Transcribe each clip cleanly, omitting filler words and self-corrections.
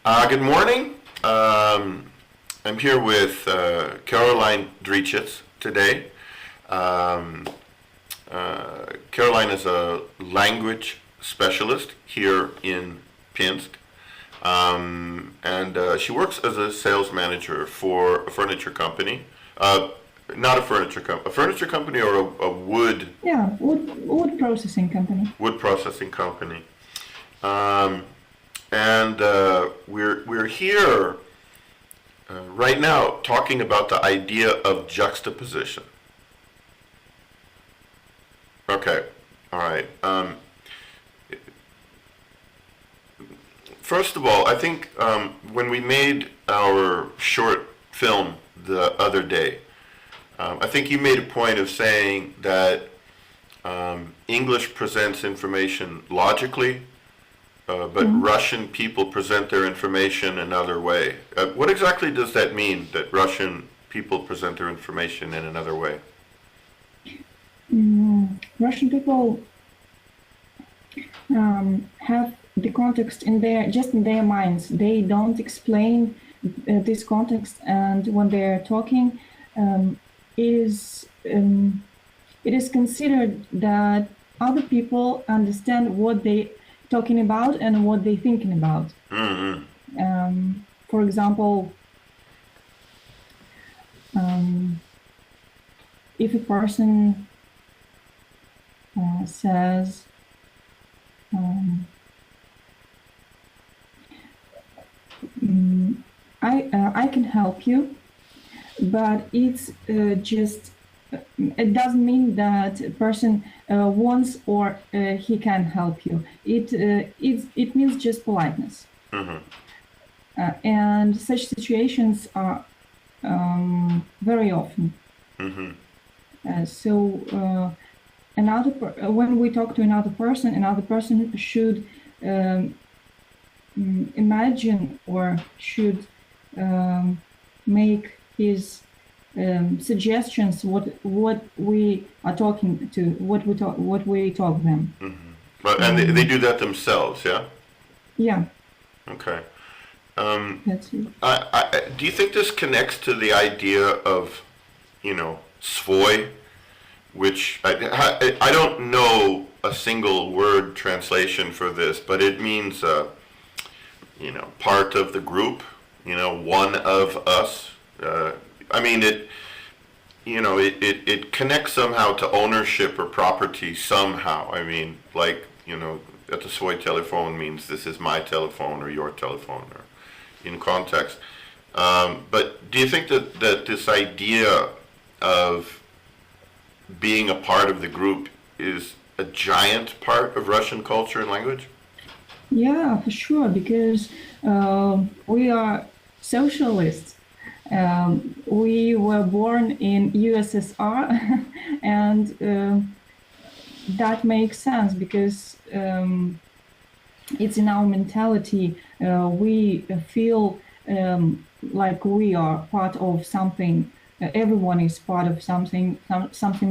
Good morning. I'm here with Caroline Дричиц today. Caroline is a language specialist here in Pinsk, and she works as a sales manager for a furniture company. Not a furniture company, a furniture company or a wood. Yeah, wood processing company. Wood processing company. And we're here right now talking about the idea of juxtaposition. Okay, all right. First of all, I think when we made our short film the other day, I think you made a point of saying that English presents information logically, but Russian people present their information another way. What exactly does that mean, that Russian people present their information in another way? Russian people have the context in their minds. They don't explain this context, and when they're talking, it is considered that other people understand what they talking about and what they thinking about. Mm-hmm. For example, if a person says, I can help you, but it's just, it doesn't mean that a person wants or he can help you. It means just politeness. Mm-hmm. And such situations are very often. Mm-hmm. When we talk to another person should imagine or should make his suggestions what we are talking to, what we talk them. Mm-hmm. But and they do that themselves, yeah. Yeah. Okay. That's it. Do you think this connects to the idea of, svой, which I don't know a single word translation for this, but it means part of the group, one of us. It connects somehow to ownership or property somehow. At the svой telephone means this is my telephone or your telephone, or in context. But do you think that this idea of being a part of the group is a giant part of Russian culture and language? Yeah, for sure, because we are socialists. We were born in USSR, and that makes sense because it's in our mentality. We feel like we are part of something. Everyone is part of something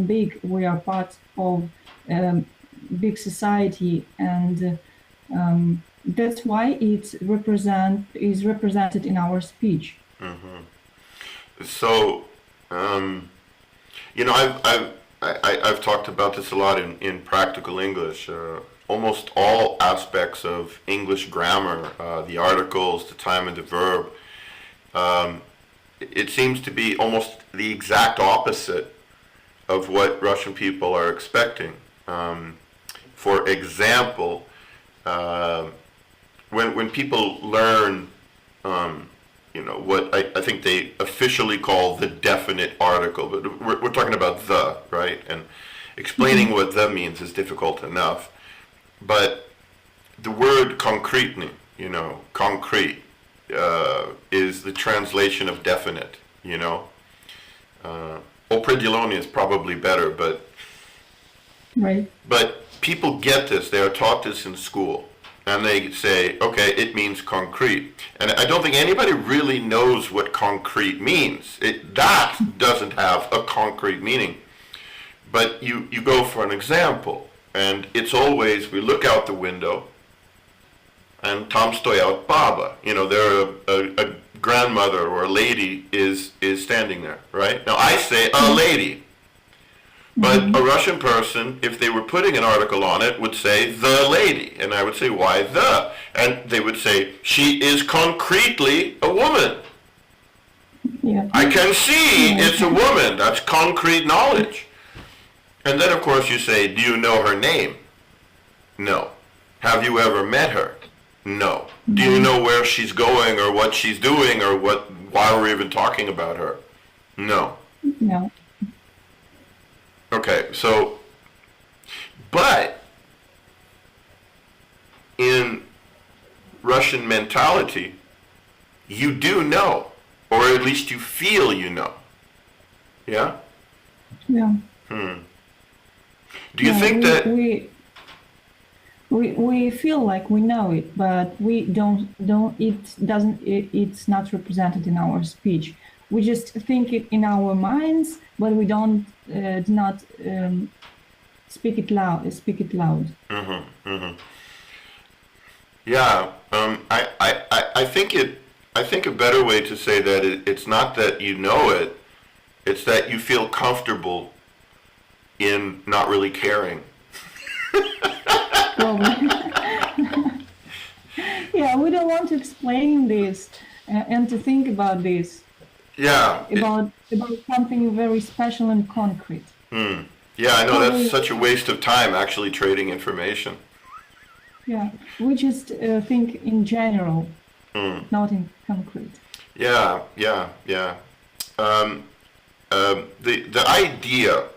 big. We are part of big society, and that's why it is represented in our speech. Mm-hmm. So, I've talked about this a lot in practical English. Almost all aspects of English grammar, the articles, the time of the verb, it seems to be almost the exact opposite of what Russian people are expecting. For example, when people learn what I think they officially call the definite article, but we're talking about the, right? And explaining what the means is difficult enough. But the word concretely, concrete, is the translation of definite, Определённый is probably better, but right. But people get this, they are taught this in school. And they say, okay, it means concrete. And I don't think anybody really knows what concrete means. That doesn't have a concrete meaning. But you go for an example, and it's always, we look out the window, and tam stoят baba. You know, there a grandmother or a lady is standing there, right? Now I say a lady. But a Russian person, if they were putting an article on it, would say the lady. And I would say, why the? And they would say, she is concretely a woman. Yeah. I can see it's a woman. That's concrete knowledge. And then, of course, you say, do you know her name? No. Have you ever met her? No. Do you know where she's going or what she's doing or why we're even talking about her? No. No. Okay, so, but in Russian mentality, you do know, or at least you feel you know. Yeah? Yeah. Do you think that... We feel like we know it, but we it's not represented in our speech. We just think it in our minds, but we do not speak it loud. Yeah, I think a better way to say that it's not that you know it, it's that you feel comfortable in not really caring. Yeah, we don't want to explain this and to think about this. Yeah. About something very special and concrete. Yeah, I know that's such a waste of time actually trading information. Yeah, we just think in general, not in concrete. Yeah. The idea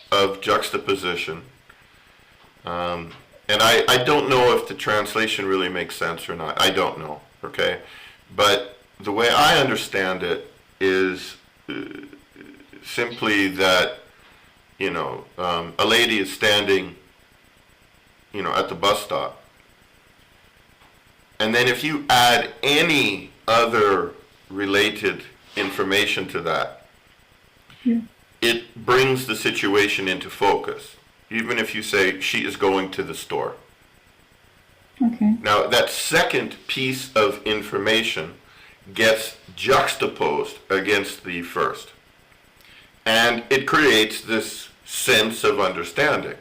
of juxtaposition, and I don't know if the translation really makes sense or not. I don't know, okay? But the way I understand it is simply that, you know, a lady is standing, you know, at the bus stop. And then if you add any other related information to that, it brings the situation into focus. Even if you say she is going to the store. Okay. Now that second piece of information gets juxtaposed against the first. And it creates this sense of understanding.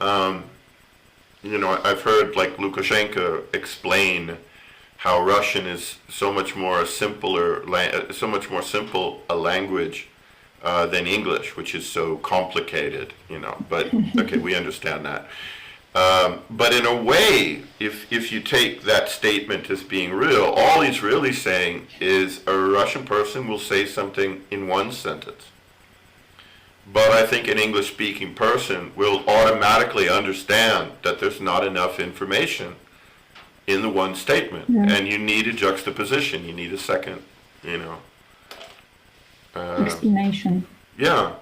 You know, I've heard like Lukashenko explain how Russian is so much more simple a language than English, which is so complicated, you know, but okay, we understand that. But in a way, if you take that statement as being real, all he's really saying is a Russian person will say something in one sentence. But I think an English-speaking person will automatically understand that there's not enough information in the one statement. And you need a juxtaposition, you need a second, you know. Explanation. Yeah.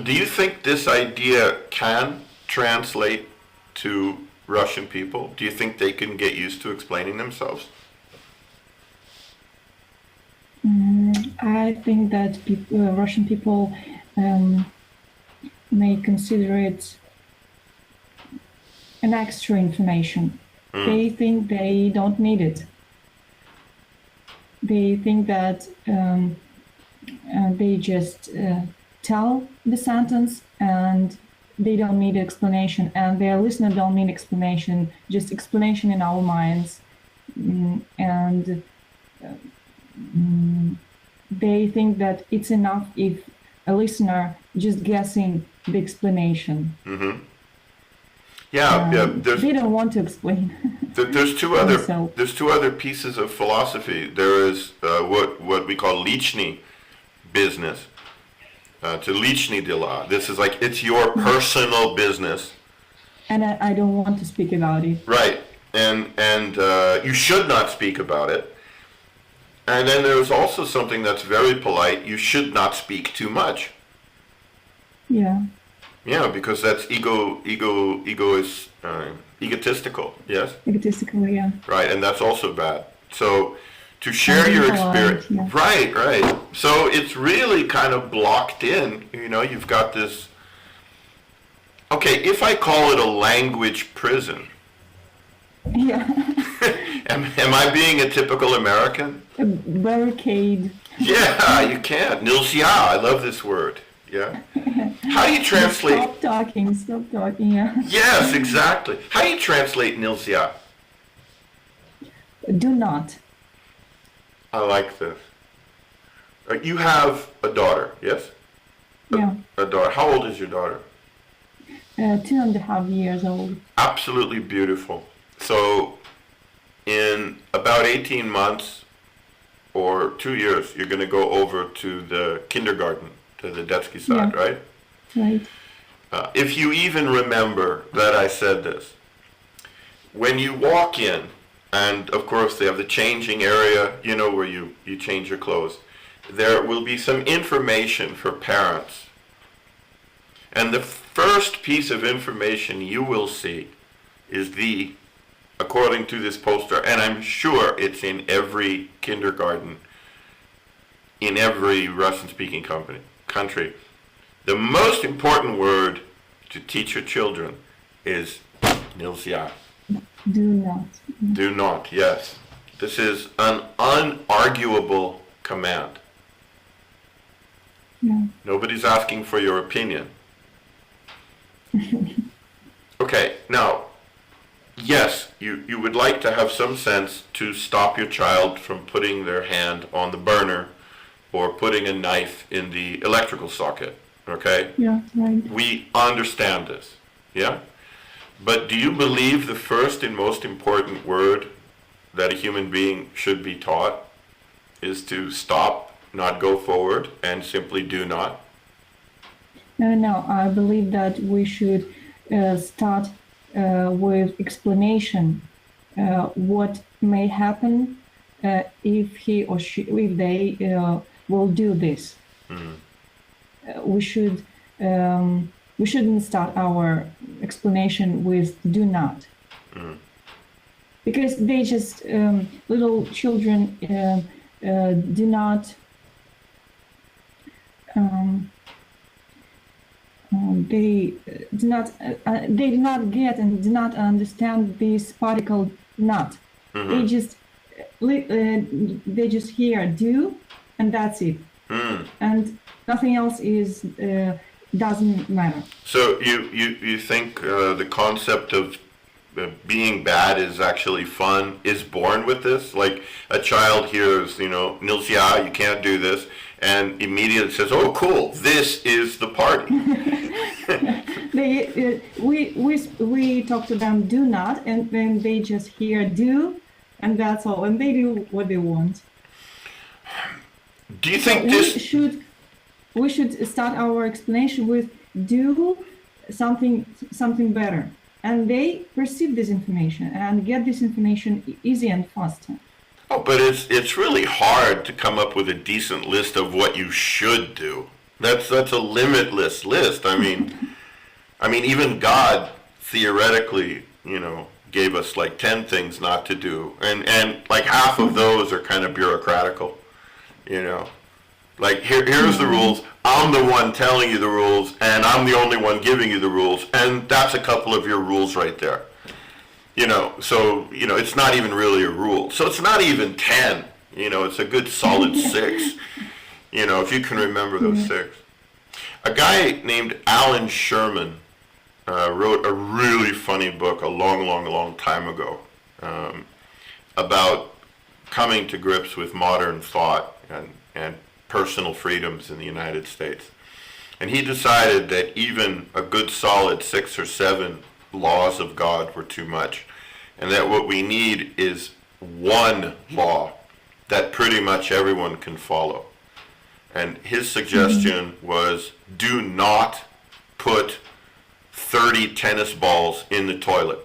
Do you think this idea can translate to Russian people? Do you think they can get used to explaining themselves? I think that Russian people may consider it an extra information. They think they don't need it. They think that they just tell the sentence and they don't need explanation, and their listener don't need explanation, just explanation in our minds. And they think that it's enough if a listener just guessing the explanation. They don't want to explain. There's two other pieces of philosophy. There is what we call lichny business, to lichny dela. This is like it's your personal business, and I don't want to speak about it. Right, and you should not speak about it. And then there's also something that's very polite. You should not speak too much. Yeah. Yeah, because that's ego is egotistical. Yes. Egotistical, yeah. Right, and that's also bad. So to share your experience, yeah. Right. So it's really kind of blocked in. You know, you've got this Okay, if I call it a language prison, Yeah. am I being a typical American? A barricade. Yeah, you can't. Nilsya, I love this word. Yeah. How do you translate? Stop talking, yeah. Yes, exactly. How do you translate nilsya? Do not. I like this. You have a daughter, yes? Yeah. A daughter. How old is your daughter? 2.5 years old. Absolutely beautiful. So, in about 18 months or 2 years, you're going to go over to the kindergarten, to the детский сад, Yeah. right? Right. If you even remember that I said this, when you walk in, and of course they have the changing area, you know, where you change your clothes, there will be some information for parents. And the first piece of information you will see is according to this poster, and I'm sure it's in every kindergarten, in every Russian-speaking country, the most important word to teach your children is nilsya. Do not. Do not, yes. This is an unarguable command. Yeah. Nobody's asking for your opinion. Okay, now, yes, you would like to have some sense to stop your child from putting their hand on the burner or putting a knife in the electrical socket, okay? Yeah, right. We understand this, yeah? But do you believe the first and most important word that a human being should be taught is to stop, not go forward, and simply do not? No, I believe that we should start with explanation what may happen if he or she, if they will do this. We shouldn't start our explanation with do not, because they just little children do not. They do not get and do not understand this particle not. They just hear do, and that's it, and nothing else is doesn't matter. So you think the concept of being bad is actually fun is born with this? Like a child hears, nilsya, you can't do this, and immediately says, oh cool, this is the party. We talk to them do not, and then they just hear do, and that's all, and they do what they want. Do you think we should start our explanation with do something better, and they perceive this information and get this information easy and faster. Oh, but it's really hard to come up with a decent list of what you should do. That's a limitless list. I mean, even God theoretically, gave us like 10 things not to do, and like half of those are kind of bureaucratical. Like here's the rules. I'm the one telling you the rules, and I'm the only one giving you the rules, and that's a couple of your rules right there. So it's not even really a rule. So it's not even 10. It's a good solid 6. If you can remember those 6. A guy named Alan Sherman wrote a really funny book a long time ago about coming to grips with modern thought and personal freedoms in the United States. And he decided that even a good solid 6 or 7 laws of God were too much, and that what we need is one law that pretty much everyone can follow. And his suggestion was, do not put 30 tennis balls in the toilet.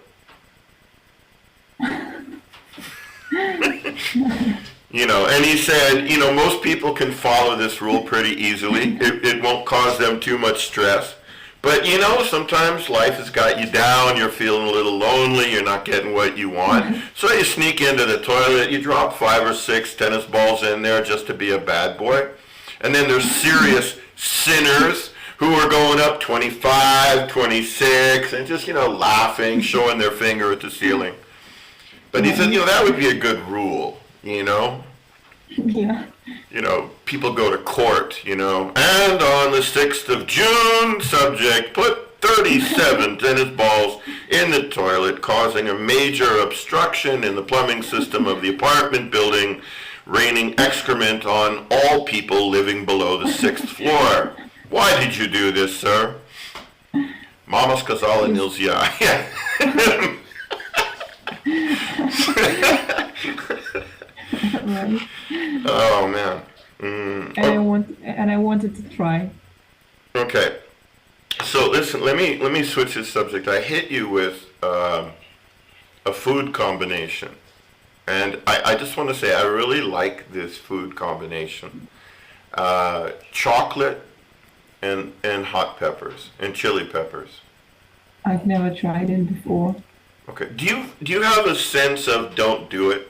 And he said, most people can follow this rule pretty easily. It won't cause them too much stress. But sometimes life has got you down, you're feeling a little lonely, you're not getting what you want. So you sneak into the toilet, you drop 5 or 6 tennis balls in there just to be a bad boy. And then there's serious sinners who were going up 25, 26, and just, laughing, showing their finger at the ceiling. But he said, that would be a good rule, Yeah. People go to court, and on the 6th of June, subject put 37 tennis balls in the toilet, causing a major obstruction in the plumbing system of the apartment building, raining excrement on all people living below the 6th floor. Why did you do this, sir? Mama сказала нельзя. Right. Oh man. And I wanted to try. Okay. So listen, let me switch the subject. I hit you with a food combination. And I just want to say I really like this food combination. Chocolate and hot peppers and chili peppers. I've never tried it before. Okay. Do you have a sense of don't do it?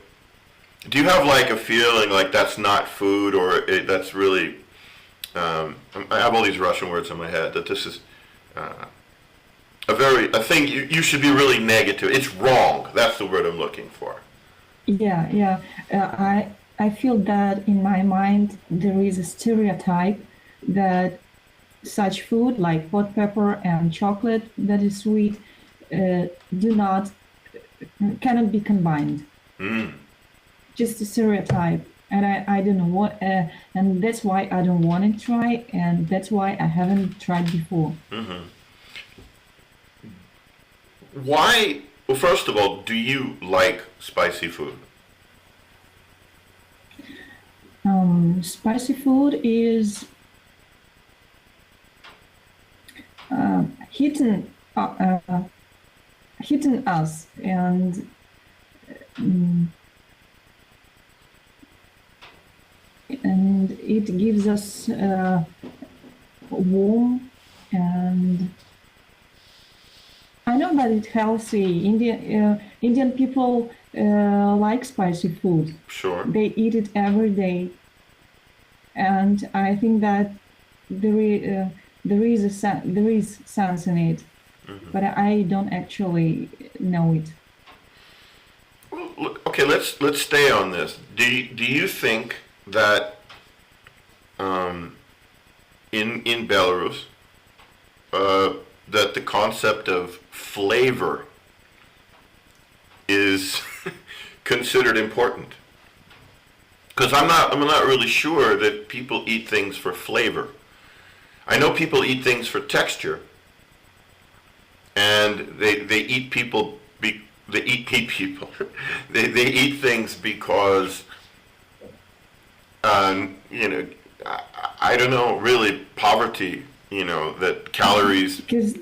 Do you have like a feeling like that's not food or that's really I have all these Russian words in my head that this is a thing you should be really negative. It's wrong. That's the word I'm looking for. Yeah. I feel that in my mind there is a stereotype that such food like hot pepper and chocolate that is sweet cannot be combined. Just a stereotype, and I don't know what, and that's why I don't want to try, and that's why I haven't tried before. Mm-hmm. Why? Well, first of all, do you like spicy food? Spicy food is hitting us, and it gives us warm, and I know that it's healthy. Indian people like spicy food. Sure. They eat it every day, and I think that there is sense in it, but I don't actually know it. Well, look, okay, let's stay on this. Do you think that in Belarus that the concept of flavor is considered important? Because I'm not really sure that people eat things for flavor. I know people eat things for texture, and they eat people. They eat people. they eat things because I don't know, really poverty. That calories. Because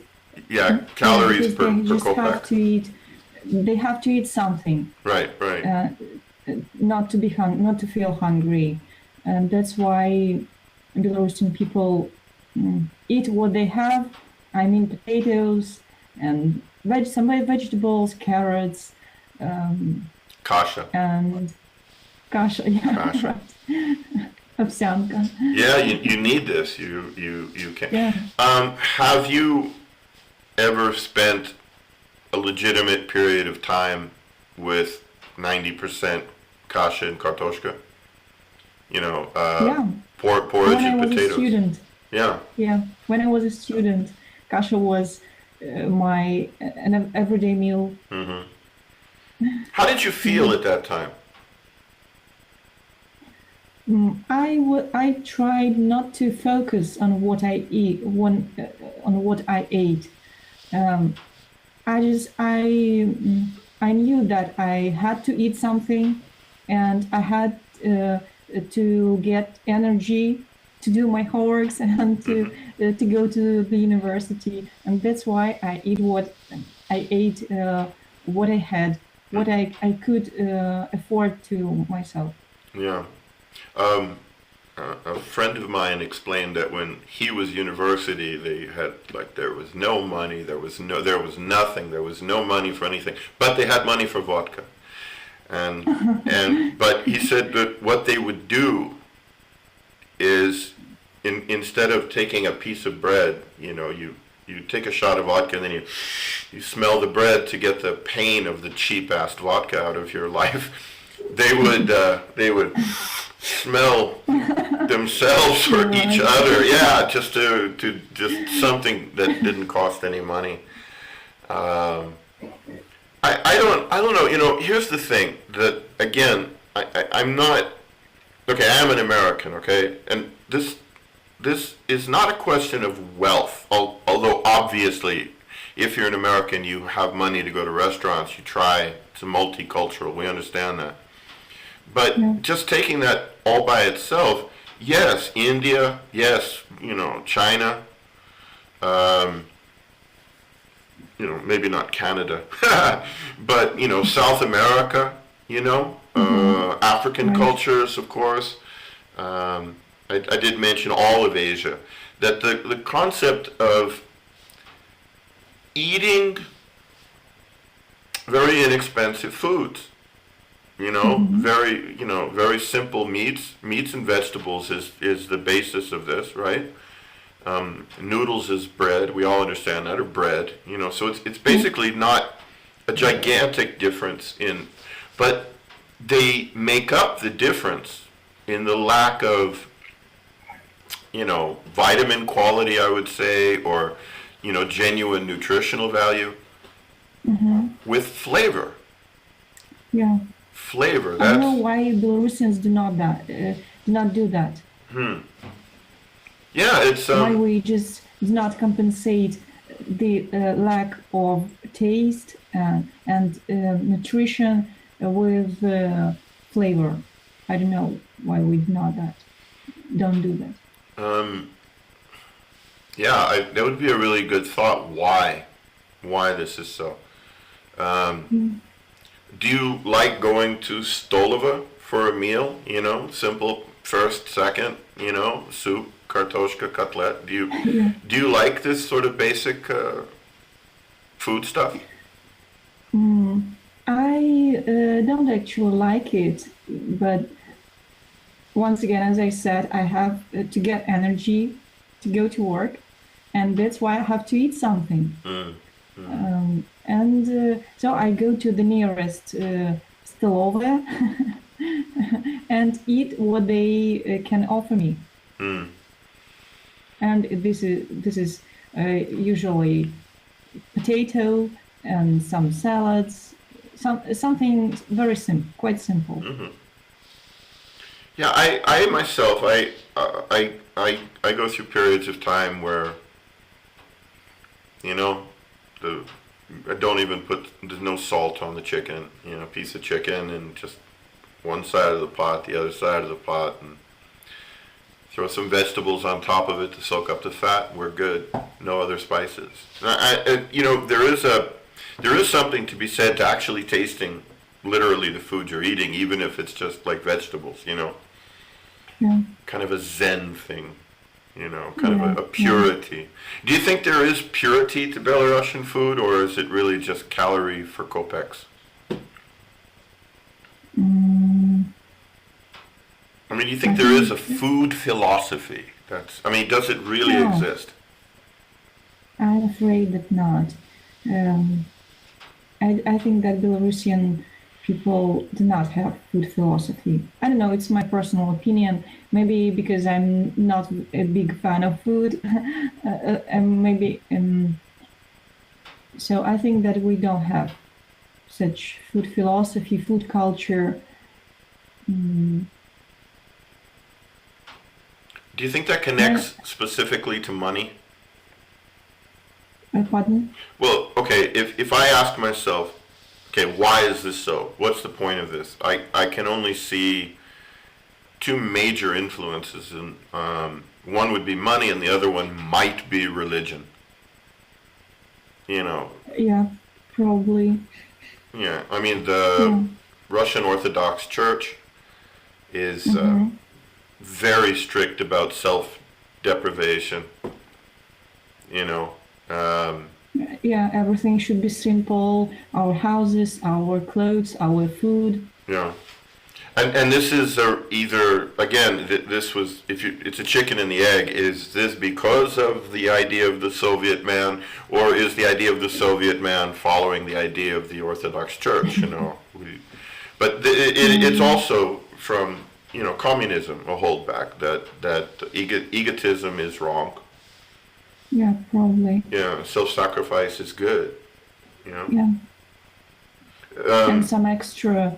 calories per just kopeck. They have to eat something. Right. Not to feel hungry, and that's why Belarusian people eat what they have. I mean, potatoes and some vegetables, carrots, Kasha. and kasha. Yeah, Kasha. right. Овсянка. Yeah, you need this. You can. Yeah. Have you ever spent a legitimate period of time with 90% kasha and kartoshka? Porridge When I and was potatoes. a student. Yeah. When I was a student, kasha was an everyday meal. Mm-hmm. How did you feel at that time? I tried not to focus on what I eat, on what I ate. I knew that I had to eat something, and I had to get energy to do my homeworks and to go to the university, and that's why I ate what I had, what I could afford to myself. Yeah. A friend of mine explained that when he was university, they had there was no money, there was nothing, there was no money for anything, but they had money for vodka, but he said that what they would do is instead of taking a piece of bread, you take a shot of vodka and then you smell the bread to get the pain of the cheap-ass vodka out of your life. They would smell themselves or each other, just to just something that didn't cost any money. I don't know. Here's the thing that again, I'm not okay. I am an American, okay, and this is not a question of wealth. Although obviously, if you're an American, you have money to go to restaurants. You try. It's a multicultural. We understand that. But just taking that all by itself, yes, India, yes, China, maybe not Canada, but, South America, African cultures, of course. I did mention all of Asia, that the concept of eating very inexpensive foods, very simple meats and vegetables is the basis of this, right? Noodles is bread. We all understand that, or bread. So it's basically not a gigantic difference but they make up the difference in the lack of, vitamin quality, I would say, or, genuine nutritional value with flavor. Yeah. Flavor. I don't know why Belarusians do not do that. Yeah, it's why we just do not compensate the lack of taste and nutrition with flavor. I don't know why we don't do that. That would be a really good thought. Why this is so? Do you like going to Stolova for a meal? Simple first, second, soup, kartoshka, cutlet. Do you like this sort of basic food stuff? I don't actually like it, but once again, as I said, I have to get energy to go to work, and that's why I have to eat something. So I go to the nearest stolova and eat what they can offer me. And this is usually potato and some salads, something very simple, quite simple. Yeah, I myself, I go through periods of time where, I don't even there's no salt on the chicken, piece of chicken and just one side of the pot, the other side of the pot, and throw some vegetables on top of it to soak up the fat. We're good. No other spices. There is something to be said to actually tasting literally the food you're eating, even if it's just like vegetables, kind of a Zen thing, kind of a purity. Do you think there is purity to Belarusian food, or is it really just calorie for kopecks? Do you think there is a food philosophy? Does it really exist? I'm afraid that not. I think that Belarusian people do not have food philosophy. I don't know, it's my personal opinion. Maybe because I'm not a big fan of food. So I think that we don't have such food philosophy, food culture. Do you think that connects specifically to money? Pardon? Well, okay, if I ask myself, okay, why is this so? What's the point of this? I can only see two major influences, and one would be money and the other one might be religion. Yeah, probably. Yeah, the Russian Orthodox Church is very strict about self-deprivation, everything should be simple. Our houses, our clothes, our food. Yeah. And this is either, again, this was, it's a chicken and the egg. Is this because of the idea of the Soviet man, or is the idea of the Soviet man following the idea of the Orthodox Church, you know? But it's also from, you know, communism, a holdback, that egotism is wrong. Yeah, probably. Yeah, self-sacrifice is good, you know? Yeah. And some extra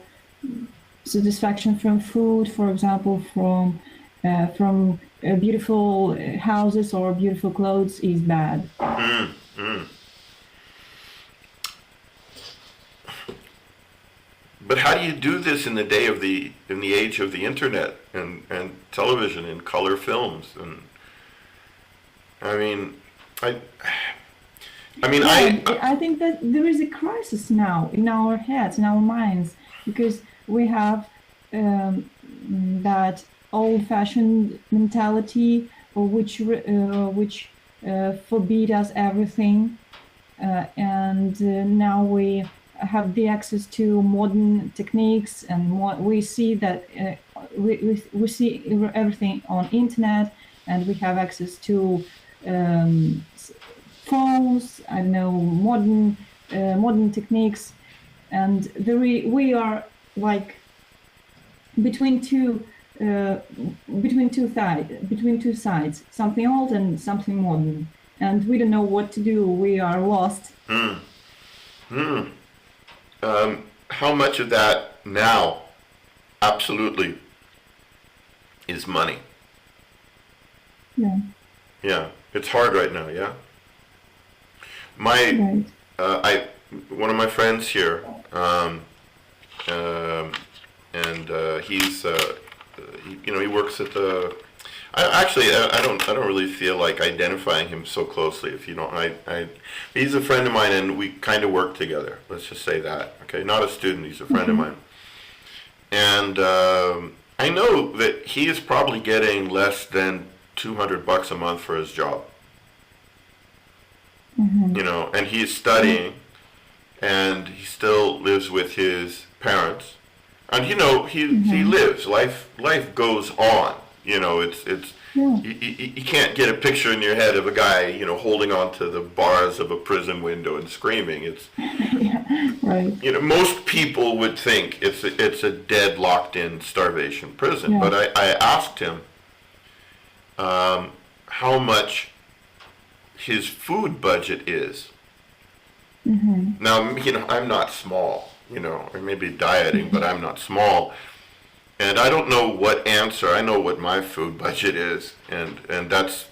satisfaction from food, for example, from beautiful houses or beautiful clothes is bad. But how do you do this in the day of in the age of the internet and television and color films? And I mean, I think that there is a crisis now in our heads, in our minds, because we have that old-fashioned mentality, which forbid us everything, and now we have the access to modern techniques, and we see that we see everything on internet, and we have access to phones, I know, modern techniques, and we are like between two sides, something old and something modern, and we don't know what to do. We are lost. How much of that now absolutely is money? Yeah, it's hard right now. Yeah, one of my friends here, and he's he works at the. I don't really feel like identifying him so closely. If you don't, he's a friend of mine, and we kind of work together. Let's just say that. Okay, not a student. He's a friend of mine, and I know that he is probably getting less than $200 a month for his job. You know, and he's studying, and he still lives with his parents, and you know he lives. Life goes on. You know, you can't get a picture in your head of a guy, you know, holding on to the bars of a prison window and screaming. It's right. You know, most people would think it's a dead, locked-in starvation prison. But I asked him how much his food budget is. Now, you know, I'm not small, you know, or maybe dieting, but I'm not small. And I don't know what answer. I know what my food budget is, and that's,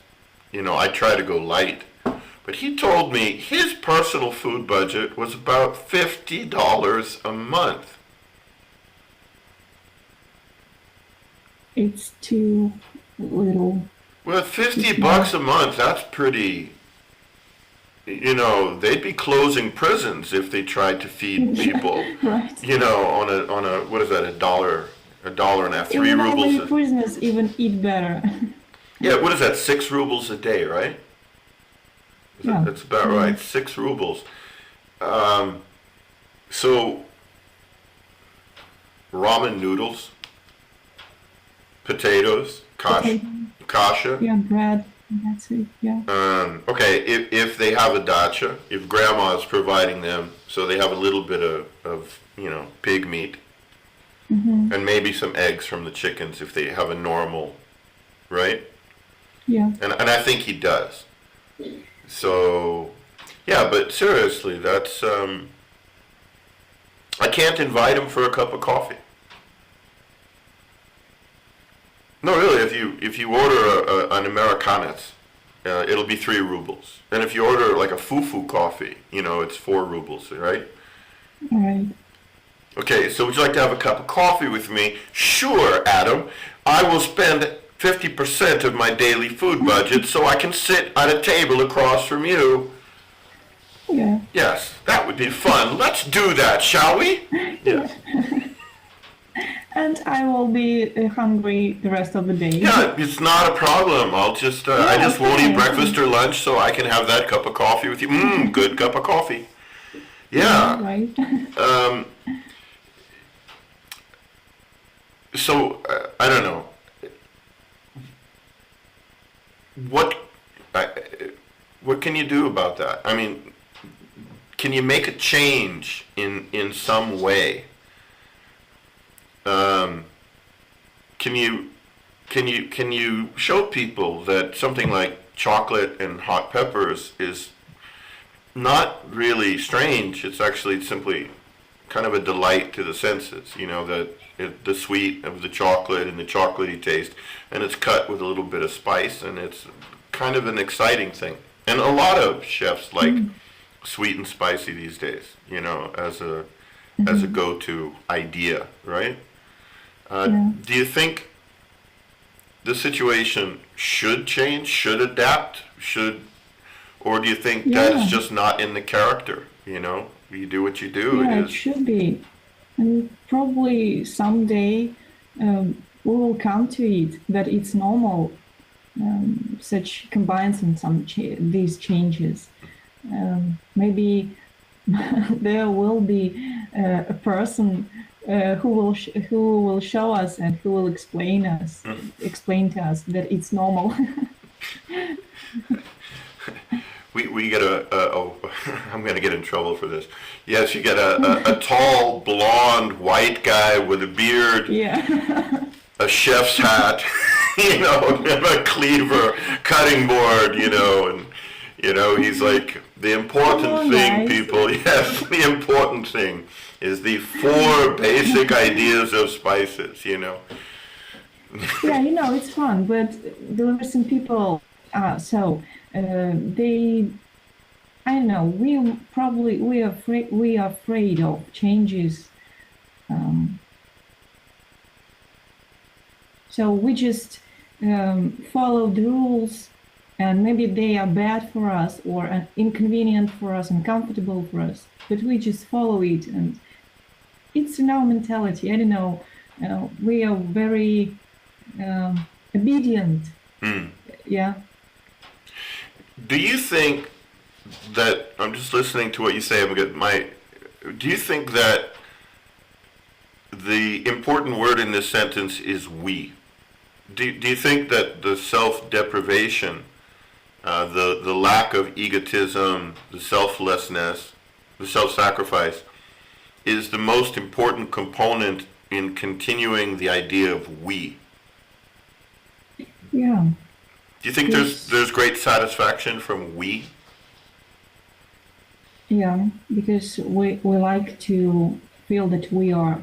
you know, I try to go light. But he told me his personal food budget was about $50 a month. It's too little. Well, $50 a month, that's pretty. You know, they'd be closing prisons if they tried to feed people. Right. You know, on a what is that, $1 and a half, 3 rubles. Many prisoners even eat better. Yeah, what is that, 6 rubles a day, right? That's about right, 6 rubles. So, ramen noodles, potatoes, kasha. Yeah, bread, that's it, yeah. Okay, if they have a dacha, if grandma's providing them, so they have a little bit of you know, pig meat, and maybe some eggs from the chickens if they have a normal, right? Yeah. And I think he does. So, yeah, but seriously, that's, I can't invite him for a cup of coffee. No, really, if you order an Americanets, it'll be 3 rubles. And if you order like a fufu coffee, you know, it's 4 rubles, right? Right. Okay, so would you like to have a cup of coffee with me? Sure, Adam. I will spend 50% of my daily food budget so I can sit at a table across from you. Yeah. Yes, that would be fun. Let's do that, shall we? Yes. And I will be hungry the rest of the day. Yeah, it's not a problem. I'll just, I just won't eat breakfast or lunch so I can have that cup of coffee with you. Good cup of coffee. Yeah. Right. So I don't know. What what can you do about that? I mean, can you make a change in some way? Can you show people that something like chocolate and hot peppers is not really strange? It's actually simply kind of a delight to the senses. You know, that the sweet of the chocolate and the chocolatey taste, and it's cut with a little bit of spice, and it's kind of an exciting thing. And a lot of chefs like sweet and spicy these days, you know, as a go-to idea, right? Do you think the situation should change, should adapt, or do you think that it's just not in the character? You know, you do what you do. Yeah, it should be. And probably someday we will come to it, that it's normal, such combines in these changes. Maybe there will be a person who will show us and who will explain to us that it's normal. We get I'm going to get in trouble for this. Yes, you get a tall, blonde, white guy with a beard, a chef's hat, you know, a cleaver, cutting board, you know, and, you know, he's like, the important thing, people, yes, the important thing is the 4 basic ideas of spices, you know. Yeah, you know, it's fun, but there are some people, they, I don't know, we are afraid of changes. So we just follow the rules, and maybe they are bad for us or inconvenient for us, uncomfortable for us, but we just follow it, and it's in our mentality. I don't know, we are very obedient. Yeah. Do you think that, I'm just listening to what you say, do you think that the important word in this sentence is we? Do you think that the self-deprivation, the lack of egotism, the selflessness, the self-sacrifice is the most important component in continuing the idea of we? Yeah. Do you think there's great satisfaction from we? Yeah, because we like to feel that we are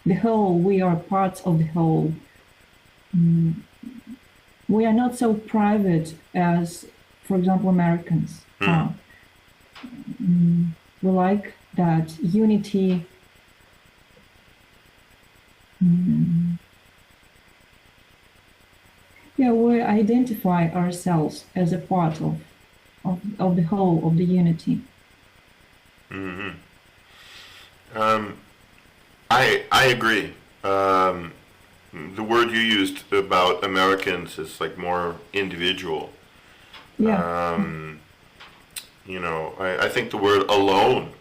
the whole. We are parts of the whole. We are not so private as, for example, Americans are. We like that unity. Yeah, we identify ourselves as a part of the whole, of the unity. I agree. The word you used about Americans is like more individual. Yeah. You know, I think the word alone,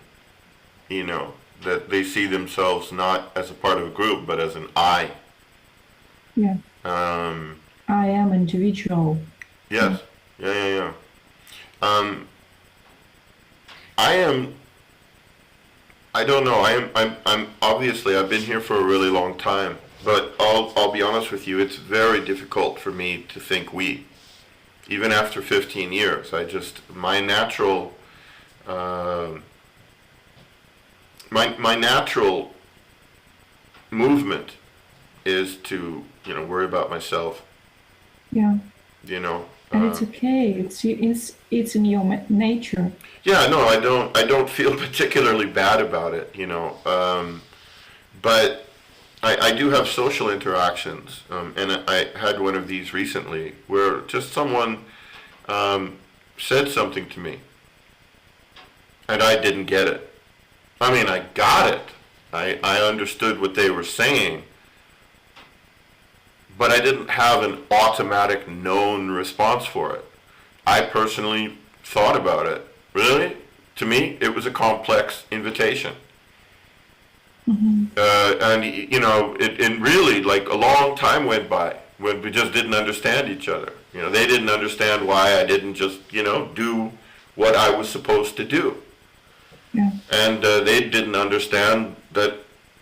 you know, that they see themselves not as a part of a group, but as an I. Yeah. I am individual. Yes. Yeah. I don't know. I'm obviously, I've been here for a really long time, but I'll be honest with you, it's very difficult for me to think we. Even after 15 years, my natural movement is to, you know, worry about myself. Yeah. You know. And it's okay. It's in your nature. Yeah, no, I don't feel particularly bad about it, you know. But I do have social interactions, and I had one of these recently where just someone said something to me, and I didn't get it. I mean, I got it. I understood what they were saying, but I didn't have an automatic known response for it. I personally thought about it. Really? To me, it was a complex invitation. Mm-hmm. And you know, it really, like, a long time went by when we just didn't understand each other. You know, they didn't understand why I didn't just, you know, do what I was supposed to do. Yeah. And they didn't understand that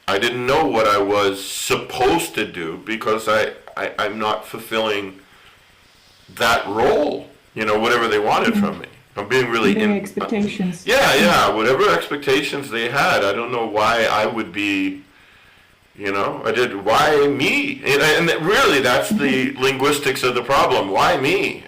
I didn't know what I was supposed to do because I'm not fulfilling that role, you know, whatever they wanted from me. I'm being really... Their expectations. Yeah, whatever expectations they had, I don't know why I would be, you know, why me? And really, that's the linguistics of the problem. Why me?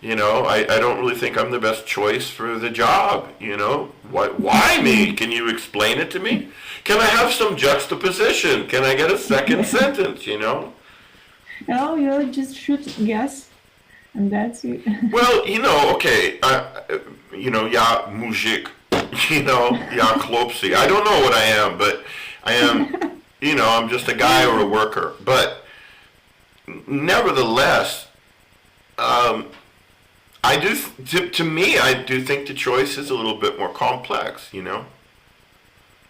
You know, I don't really think I'm the best choice for the job, you know. Why me? Can you explain it to me? Can I have some juxtaposition? Can I get a second sentence, you know? No, you just should guess, and that's it. Well, you know, okay, you know, ya muzhik, you know, ya klopsi. I don't know what I am, but I am, you know, I'm just a guy or a worker. But nevertheless, I do, to me, I do think the choice is a little bit more complex, you know?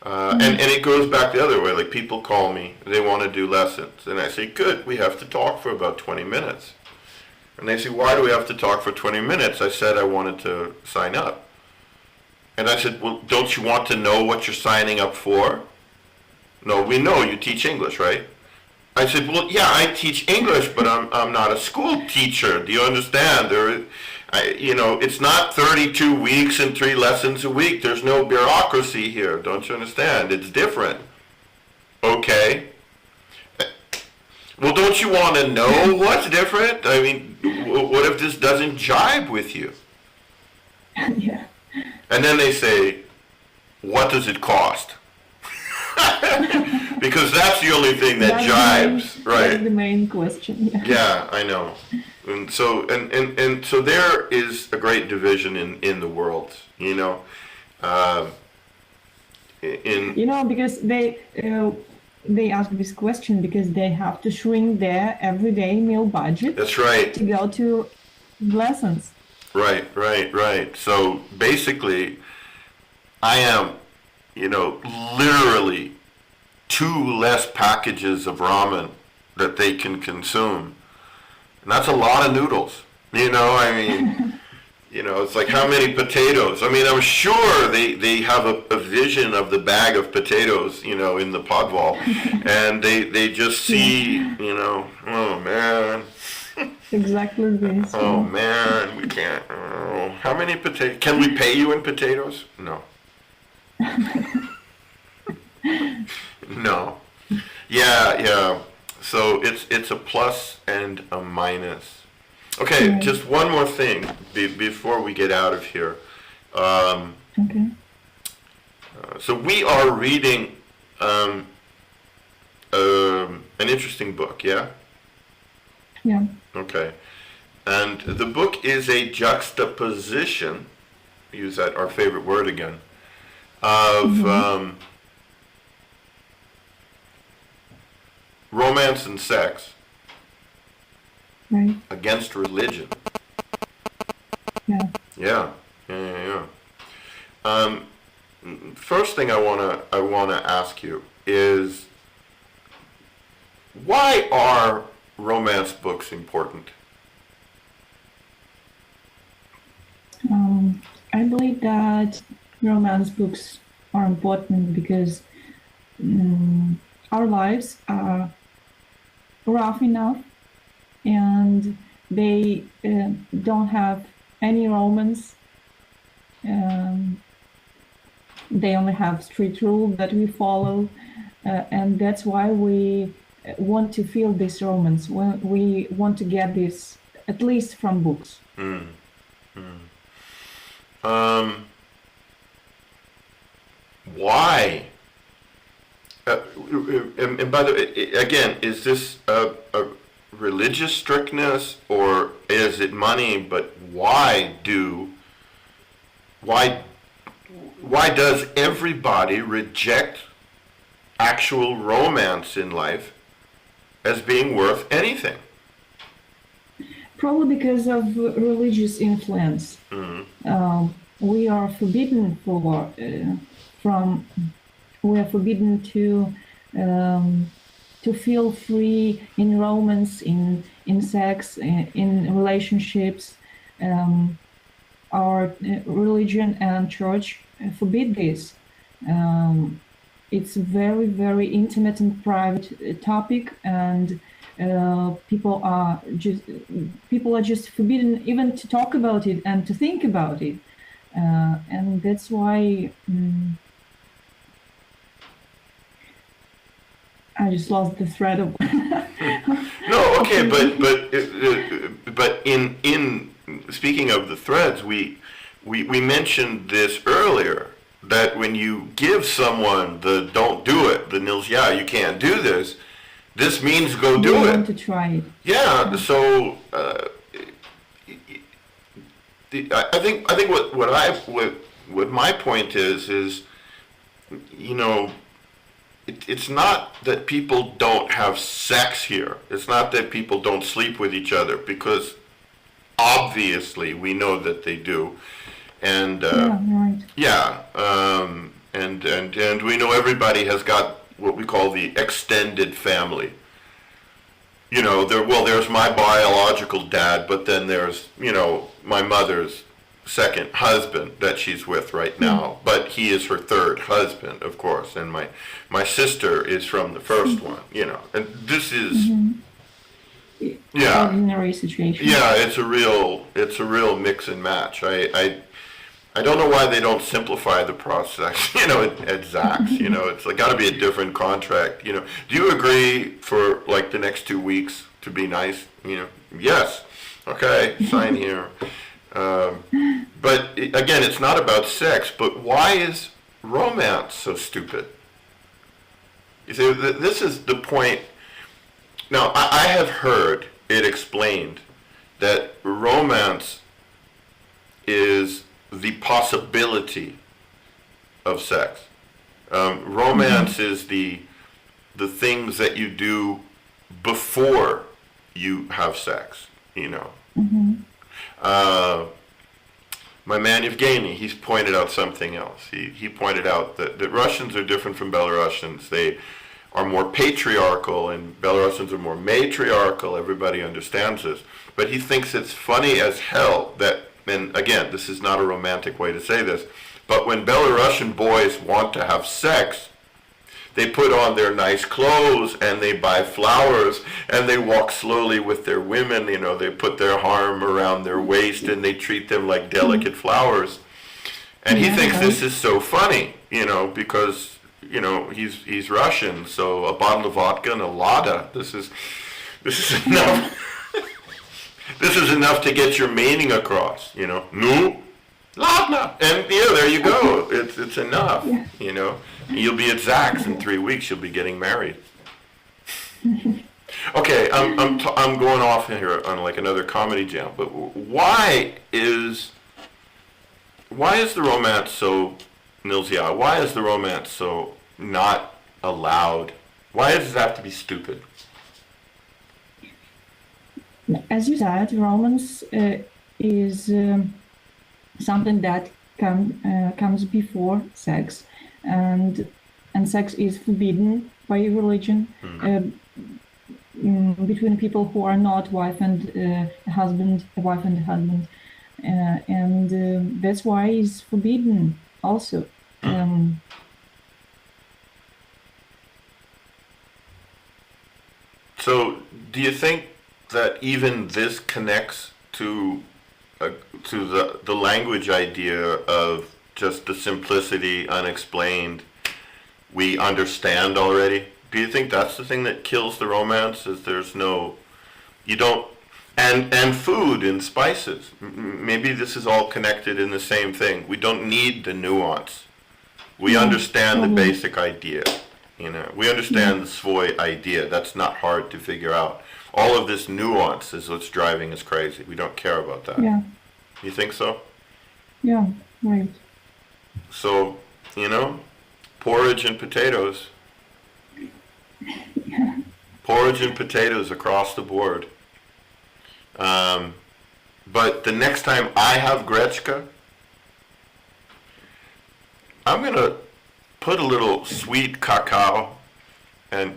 And it goes back the other way, like people call me, they want to do lessons, and I say, good, we have to talk for about 20 minutes. And they say, why do we have to talk for 20 minutes? I said I wanted to sign up. And I said, well, don't you want to know what you're signing up for? No, we know you teach English, right? I said, well, yeah, I teach English, but I'm not a school teacher. Do you understand? You know, it's not 32 weeks and 3 lessons a week. There's no bureaucracy here. Don't you understand? It's different. Okay. Well, don't you want to know what's different? I mean, what if this doesn't jibe with you? Yeah. And then they say, what does it cost? Because that's the only thing that jibes, right? That's the main question. Yeah, I know. And so and so there is a great division in the world, you know. You know, because they ask this question because they have to shrink their everyday meal budget. That's right. To go to lessons. Right. So basically, I am, you know, literally 2 less packages of ramen that they can consume. And that's a lot of noodles. You know, I mean, you know, it's like how many potatoes? I mean, I'm sure they have a vision of the bag of potatoes, you know, in the podval. And they just see, you know, oh, man. Exactly this. Oh, man, we can't. Oh, how many potatoes? Can we pay you in potatoes? No. No. Yeah. So it's a plus and a minus. Okay, just one more thing before we get out of here. Okay. So we are reading an interesting book, yeah? Yeah. Okay. And the book is a juxtaposition, use that, our favorite word again, of romance and sex against religion. Yeah. First thing I wanna ask you is, why are romance books important? I believe that romance books are important because our lives are rough enough and they don't have any romance. They only have strict rules that we follow, and that's why we want to feel this romance. We want to get this at least from books. Why? And by the way, again, is this a religious strictness or is it money? But why does everybody reject actual romance in life as being worth anything? Probably because of religious influence. We are forbidden from we are forbidden to feel free in romance, in sex, in relationships. Our religion and church forbid this. It's a very, very intimate and private topic, and people are just forbidden even to talk about it and to think about it, and that's why I just lost the thread of. No, okay, but in speaking of the threads, we mentioned this earlier, that when you give someone the don't do it, the nilzya, you can't do this, this means go do it. Want to try it. Yeah, so I think what my point is, you know, it's not that people don't have sex here. It's not that people don't sleep with each other, because obviously we know that they do. And and we know everybody has got what we call the extended family. You know, there's my biological dad, but then there's, you know, my mother's second husband that she's with right now, but he is her third husband, of course, and my sister is from the first one, you know, and this is ordinary situation. Yeah, it's a real mix and match. I don't know why they don't simplify the process, you know, at Zax, you know, it's got to be a different contract, you know. Do you agree for like the next 2 weeks to be nice, you know? Yes. Okay, sign here. But again, it's not about sex, but why is romance so stupid? You see, this is the point. Now, I have heard it explained that romance is the possibility of sex. Romance is the things that you do before you have sex, you know. My man Evgeny, he's pointed out something else. He pointed out that Russians are different from Belarusians. They are more patriarchal, and Belarusians are more matriarchal. Everybody understands this. But he thinks it's funny as hell that, and again, this is not a romantic way to say this, but when Belarusian boys want to have sex, they put on their nice clothes and they buy flowers and they walk slowly with their women, you know, they put their arm around their waist and they treat them like delicate flowers. And he thinks this is so funny, you know, because, you know, he's Russian, so a bottle of vodka and a lada, this is enough. This is enough to get your meaning across, you know. No, ladna, and yeah, there you go. It's enough, you know. You'll be at Zax in 3 weeks. You'll be getting married. Okay, I'm going off here on like another comedy jam. But why is the romance so nilzya? Why is the romance so not allowed? Why does it have to be stupid? As you said, romance is something that comes before sex, and sex is forbidden by religion between people who are not wife and husband, and that's why it's forbidden also. So, do you think that even this connects to the language idea of just the simplicity, unexplained, we understand already? Do you think that's the thing that kills the romance? Is there's no, you don't, and food and spices, maybe this is all connected in the same thing. We don't need the nuance. We understand the basic idea, you know. We understand the svoi idea. That's not hard to figure out. All of this nuance is what's driving us crazy. We don't care about that. Yeah. You think so? Yeah, right. So, you know, porridge and potatoes. Porridge and potatoes across the board. But the next time I have Gretchka, I'm going to put a little sweet cacao and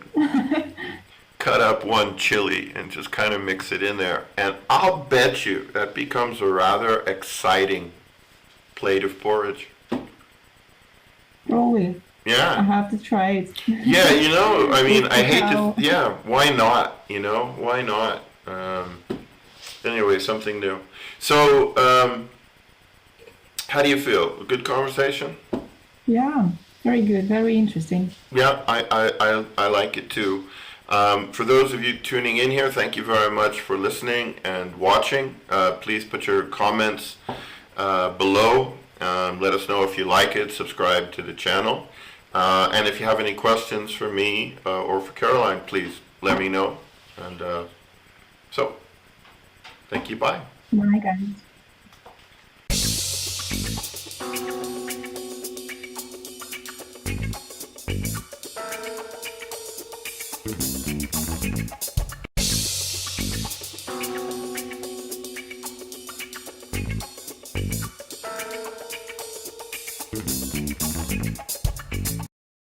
cut up one chili and just kind of mix it in there. And I'll bet you that becomes a rather exciting plate of porridge. Probably. I Yeah. have to try it. Yeah, you know, I mean, With I hate cacao. to, yeah, why not? You know, why not? Anyway, something new. So, how do you feel? A good conversation? Yeah, very good, very interesting. Yeah, I like it too. For those of you tuning in here, thank you very much for listening and watching. Please put your comments below. Let us know if you like it. Subscribe to the channel. And if you have any questions for me or for Caroline, please let me know. And so, thank you. Bye. Bye, guys.